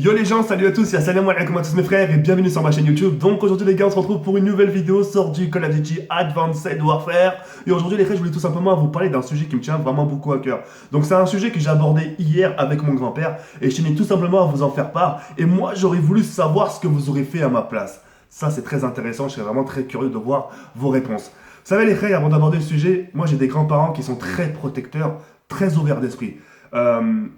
Yo les gens, salut à tous, salam alaikum à tous mes frères et bienvenue sur ma chaîne YouTube. Donc aujourd'hui les gars, on se retrouve pour une nouvelle vidéo sur du Call of Duty Advanced Warfare. Et aujourd'hui les frères, je voulais tout simplement vous parler d'un sujet qui me tient vraiment beaucoup à cœur. Donc c'est un sujet que j'ai abordé hier avec mon grand-père et je tenais tout simplement à vous en faire part. Et moi j'aurais voulu savoir ce que vous aurez fait à ma place. Ça c'est très intéressant, je serais vraiment très curieux de voir vos réponses. Vous savez les frères, avant d'aborder le sujet, moi j'ai des grands-parents qui sont très protecteurs, très ouverts d'esprit.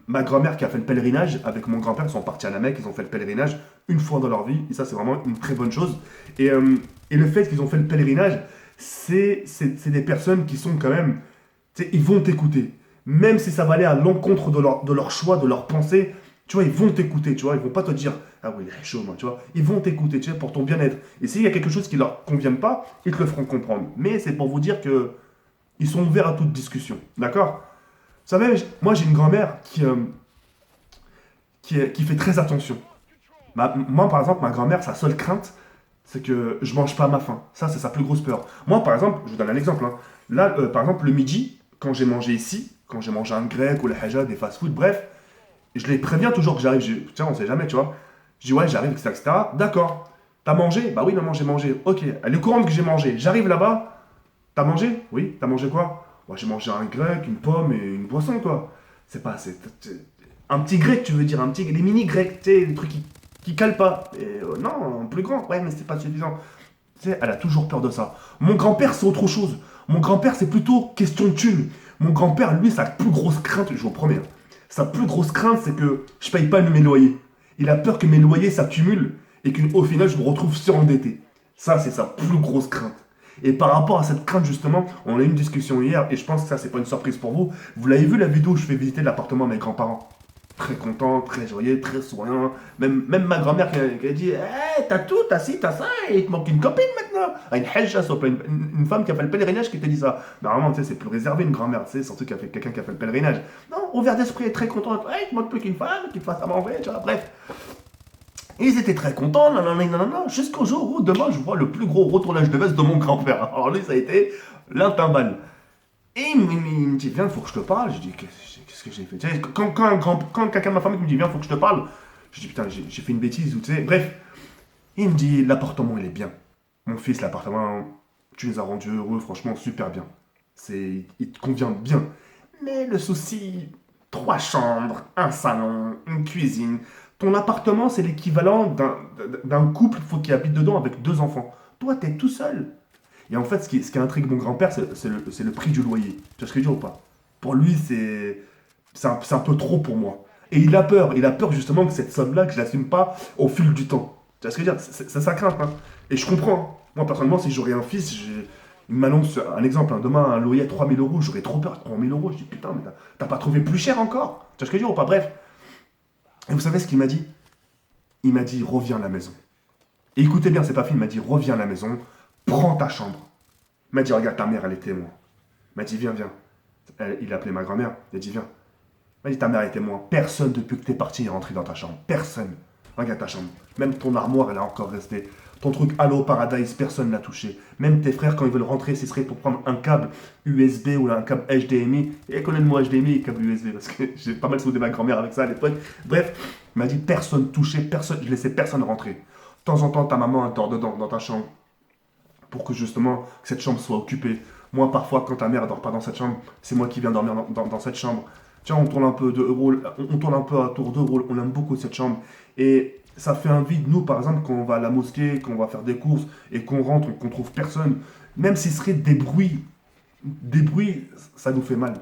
Ma grand-mère qui a fait le pèlerinage avec mon grand-père, ils sont partis à la Mecque, ils ont fait le pèlerinage une fois dans leur vie, et ça c'est vraiment une très bonne chose. Et le fait qu'ils ont fait le pèlerinage, c'est des personnes qui sont quand même, tu sais, ils vont t'écouter. Même si ça va aller à l'encontre de leur choix, de leur pensée, tu vois, ils vont t'écouter, tu vois, ils vont pas te dire, ah oui, il est chaud, moi, tu vois, ils vont t'écouter, tu sais, pour ton bien-être. Et s'il y a quelque chose qui leur convient pas, ils te le feront comprendre. Mais c'est pour vous dire que ils sont ouverts à toute discussion, d'accord? Vous savez, moi j'ai une grand-mère qui fait très attention. Moi par exemple, ma grand-mère, sa seule crainte, c'est que je mange pas à ma faim. Ça, c'est sa plus grosse peur. Moi par exemple, je vous donne un exemple, hein. Là, par exemple, le midi, quand j'ai mangé ici, quand j'ai mangé un grec ou la haja, des fast-food, bref, je les préviens toujours que j'arrive. Tiens, on sait jamais, tu vois. Je dis ouais, j'arrive, etc., etc. D'accord. T'as mangé? Bah oui, maman, j'ai mangé. Ok. Elle est au courant que j'ai mangé. J'arrive là-bas. T'as mangé? Oui. T'as mangé quoi? Moi, j'ai mangé un grec, une pomme et une boisson, quoi. C'est pas. Un petit grec, tu veux dire, un petit. Les mini grecs, tu sais, les trucs qui calent pas. Et, non, un plus grand. Ouais, mais c'est pas suffisant. Tu sais, elle a toujours peur de ça. Mon grand-père, c'est autre chose. Mon grand-père, c'est plutôt question de thune. Mon grand-père, lui, sa plus grosse crainte, je vous promets, hein, sa plus grosse crainte, c'est que je paye pas mes loyers. Il a peur que mes loyers s'accumulent et qu'au final, je me retrouve surendetté. Ça, c'est sa plus grosse crainte. Et par rapport à cette crainte, justement, on a eu une discussion hier, et je pense que ça, c'est pas une surprise pour vous. Vous l'avez vu la vidéo où je fais visiter l'appartement à mes grands-parents. Très content, très joyeux, très souriant. Même ma grand-mère qui a dit t'as tout, t'as ci, t'as ça, et il te manque une copine maintenant. Ah, une hajja, une femme qui a fait le pèlerinage qui t'a dit ça. Normalement, tu sais, c'est plus réservé une grand-mère, tu sais, surtout qu'il y a quelqu'un qui a fait le pèlerinage. Non, ouvert d'esprit et très content. Il te manque plus qu'une femme qui te fasse à manger, tu vois, bref. Et ils étaient très contents, nanana, jusqu'au jour où demain je vois le plus gros retournage de veste de mon grand-père. Alors lui, ça a été l'intimbale. Et il me dit, viens, il faut que je te parle. Je dis, qu'est-ce que j'ai fait? Tu sais, quand quelqu'un de ma famille me dit, viens, il faut que je te parle, je dis, putain, j'ai fait une bêtise, ou tu sais, bref. Il me dit, l'appartement, il est bien. Mon fils, l'appartement, tu les as rendus heureux, franchement, super bien. Il te convient bien. Mais le souci, trois chambres, un salon, une cuisine. Ton appartement, c'est l'équivalent d'un couple faut qui habite dedans avec deux enfants. Toi, t'es tout seul. Et en fait, ce qui intrigue mon grand-père, c'est le prix du loyer. Tu vois ce que je veux dire ou pas? Pour lui, c'est un peu trop pour moi. Et il a peur justement que cette somme-là, que je l'assume pas au fil du temps. Tu vois ce que je veux dire? C'est sa crainte, hein. Et je comprends, hein. Moi, personnellement, si j'aurais un fils, il m'annonce un exemple, hein, demain un loyer à 3000 euros, j'aurais trop peur. 3000 euros, je dis putain, mais t'as pas trouvé plus cher encore? Tu vois ce que je veux dire ou pas? Bref. Et vous savez ce qu'il m'a dit? Il m'a dit reviens à la maison. Et écoutez bien, c'est pas fini, il m'a dit reviens à la maison, prends ta chambre. Il m'a dit regarde, ta mère, elle est témoin. Il m'a dit viens, viens. Il a appelé ma grand-mère, il a dit viens. Il m'a dit ta mère est témoin. Personne depuis que t'es parti est rentré dans ta chambre. Personne. Regarde ta chambre. Même ton armoire, elle est encore restée. Ton truc Halo Paradise, personne l'a touché. Même tes frères, quand ils veulent rentrer, ce serait pour prendre un câble USB ou un câble HDMI. Et connais-moi HDMI et câble USB, parce que j'ai pas mal soudé ma grand-mère avec ça à l'époque. Bref, il m'a dit personne touché, personne, je laissais personne rentrer. De temps en temps, ta maman, elle dort dedans, dans ta chambre, pour que justement cette chambre soit occupée. Moi, parfois, quand ta mère ne dort pas dans cette chambre, c'est moi qui viens dormir dans cette chambre. Tiens, on tourne un peu de rôle, on tourne un peu à tour de rôle, on aime beaucoup cette chambre. Et ça fait un vide, nous, par exemple, quand on va à la mosquée, quand on va faire des courses et qu'on rentre, qu'on trouve personne, même s'il serait des bruits, ça nous fait mal.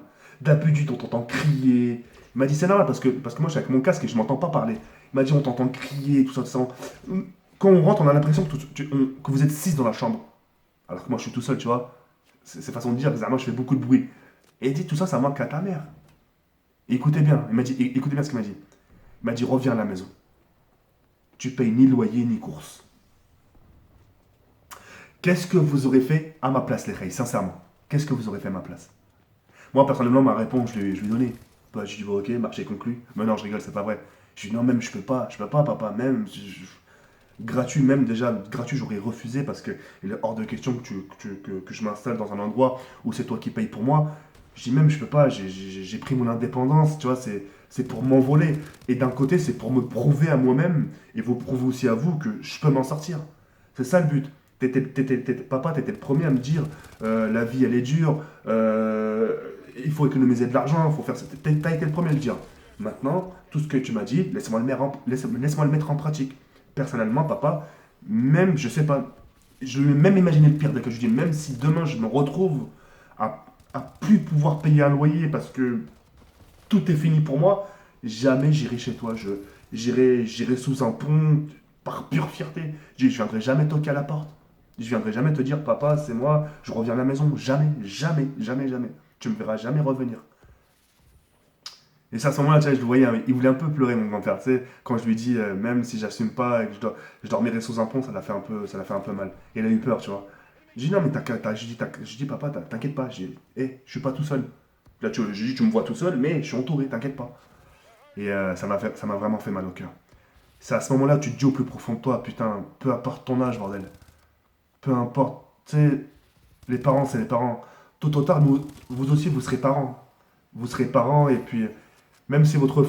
D'habitude, on t'entend crier. Il m'a dit, c'est normal, parce que moi, je suis avec mon casque et je m'entends pas parler. Il m'a dit, on t'entend crier, tout ça, tout ça. Quand on rentre, on a l'impression que vous êtes six dans la chambre. Alors que moi, je suis tout seul, tu vois. C'est façon de dire, moi, je fais beaucoup de bruit. Et il dit, tout ça, ça manque à ta mère. Et écoutez bien, il m'a dit, écoutez bien ce qu'il m'a dit. Il m'a dit, reviens à la maison. Tu payes ni loyer ni courses. Qu'est-ce que vous aurez fait à ma place, les reilles, sincèrement? Qu'est-ce que vous aurez fait à ma place? Moi, personnellement, ma réponse, je lui ai donné. Bah, je lui ai dit, bon, ok, marché conclu. Mais non, je rigole, c'est pas vrai. Je lui ai dit, non, même, je peux pas, papa, même, gratuit, même déjà, gratuit, j'aurais refusé parce que il est hors de question que je m'installe dans un endroit où c'est toi qui payes pour moi. Je dis même, je peux pas, j'ai pris mon indépendance, tu vois, c'est pour m'envoler. Et d'un côté, c'est pour me prouver à moi-même et vous prouver aussi à vous que je peux m'en sortir. C'est ça le but. Papa, t'étais le premier à me dire la vie elle est dure, il faut économiser de l'argent, il faut faire ça. T'as été le premier à le dire. Maintenant, tout ce que tu m'as dit, laisse-moi le mettre en pratique. Personnellement, papa, même, je sais pas, je vais même imaginer le pire dès que je dis, même si demain je me retrouve à plus pouvoir payer un loyer parce que tout est fini pour moi, jamais j'irai chez toi. J'irai sous un pont par pure fierté. Je viendrai jamais toquer à la porte. Je viendrai jamais te dire, papa, c'est moi, je reviens à la maison. Jamais, jamais, jamais, jamais. Tu me verras jamais revenir. Et c'est à ce moment-là, tu sais, je le voyais, hein, il voulait un peu pleurer, mon grand-père. Tu sais, quand je lui dis, même si j'assume pas et que je dormirai sous un pont, ça l'a fait un peu mal. Et il a eu peur, tu vois. Je dis, non, mais je dis, papa, t'inquiète pas. Je suis pas tout seul. Là, je dis, tu me vois tout seul, mais je suis entouré, t'inquiète pas. Et ça m'a vraiment fait mal au cœur. C'est à ce moment-là que tu te dis au plus profond de toi, putain, peu importe ton âge, bordel. Peu importe. Tu sais, les parents, c'est les parents. Tôt ou tard, vous aussi, vous serez parents. Vous serez parents, et puis, même si votre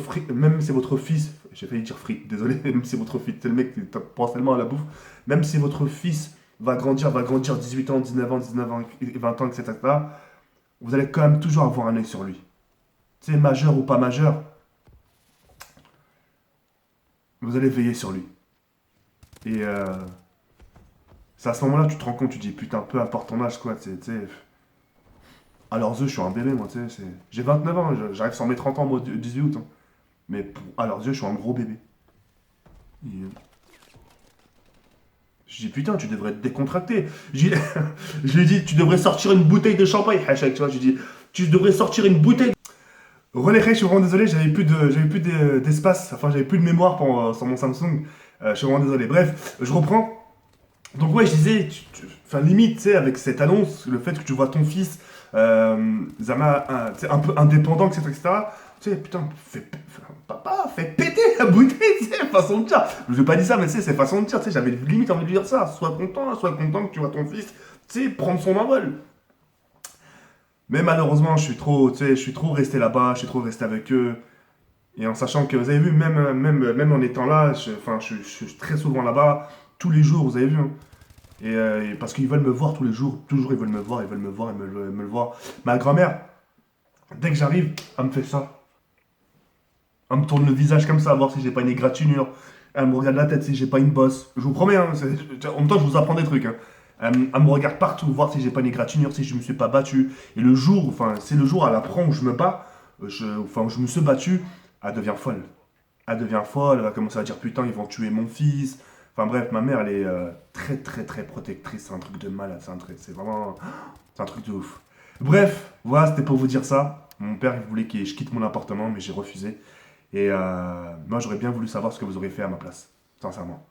fils, j'ai failli dire fric, désolé, même si votre fils, c'est le mec qui pense tellement à la bouffe, même si votre fils va grandir 18 ans, 19 ans, 20 ans, etc., vous allez quand même toujours avoir un œil sur lui. Tu sais, majeur ou pas majeur, vous allez veiller sur lui. Et c'est à ce moment-là que tu te rends compte, tu te dis, putain, peu importe ton âge, quoi, tu sais, à leurs yeux, je suis un bébé, moi, tu sais, j'ai 29 ans, j'arrive sur mes 30 ans, moi, 18 août, hein. Mais à leurs yeux, je suis un gros bébé. Et, je dis, putain, tu devrais te décontracter. Je lui ai dit, tu devrais sortir une bouteille de champagne, Hachek, tu vois, je lui ai dit, tu devrais sortir une bouteille. Relais, je suis vraiment désolé, d'espace, enfin, j'avais plus de mémoire sur mon Samsung. Je suis vraiment désolé. Bref, je reprends. Donc ouais, je disais, enfin limite, tu sais, avec cette annonce, le fait que tu vois ton fils, Zama, tu sais, un peu indépendant, etc., tu sais, putain, papa, fais péter la bouteille, tu sais, façon de dire. Je lui ai pas dit ça, mais tu sais, c'est façon de dire, tu sais, j'avais limite envie de lui dire ça. Sois content que tu vois ton fils, tu sais, prendre son envol. Mais malheureusement, tu sais, je suis trop resté là-bas, je suis trop resté avec eux. Et en sachant que, vous avez vu, même en étant là, enfin, je suis très souvent là-bas, tous les jours, vous avez vu, hein. Et parce qu'ils veulent me voir tous les jours, toujours ils veulent me voir, ils veulent me voir, me le voir. Ma grand-mère, dès que j'arrive, elle me fait ça. Elle me tourne le visage comme ça, voir si j'ai pas une égratignure. Elle me regarde la tête si j'ai pas une bosse. Je vous promets, hein, en même temps, je vous apprends des trucs, hein. Elle me regarde partout, voir si j'ai pas une égratignure, si je me suis pas battu. Et le jour, enfin, c'est le jour, elle apprend où je me bats, enfin, où je me suis battu, elle devient folle. Elle devient folle, elle va commencer à dire putain, ils vont tuer mon fils. Enfin bref, ma mère, elle est très très très protectrice, c'est un truc de malade, c'est vraiment, c'est un truc de ouf. Bref, voilà, c'était pour vous dire ça. Mon père, il voulait que je quitte mon appartement, mais j'ai refusé. Et moi, j'aurais bien voulu savoir ce que vous auriez fait à ma place, sincèrement.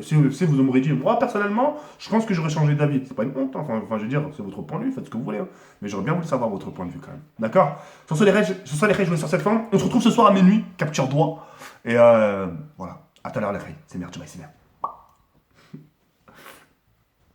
Si vous m'auriez dit, moi personnellement, je pense que j'aurais changé d'avis. C'est pas une honte, hein. Enfin, je veux dire, c'est votre point de vue, faites ce que vous voulez, hein. Mais j'aurais bien voulu savoir votre point de vue quand même. D'accord. Sur ce, les règles, je vais sur cette fin. On se retrouve ce soir à minuit, capture droit. Et voilà. À tout à l'heure, les règles. C'est merde, tu vas, c'est merde.